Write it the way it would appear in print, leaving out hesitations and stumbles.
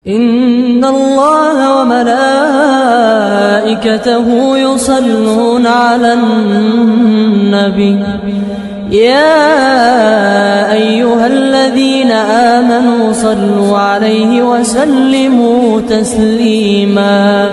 إن الله وملائكته يصلون على النبي يا أيها الذين آمنوا صلوا عليه وسلموا تسليما.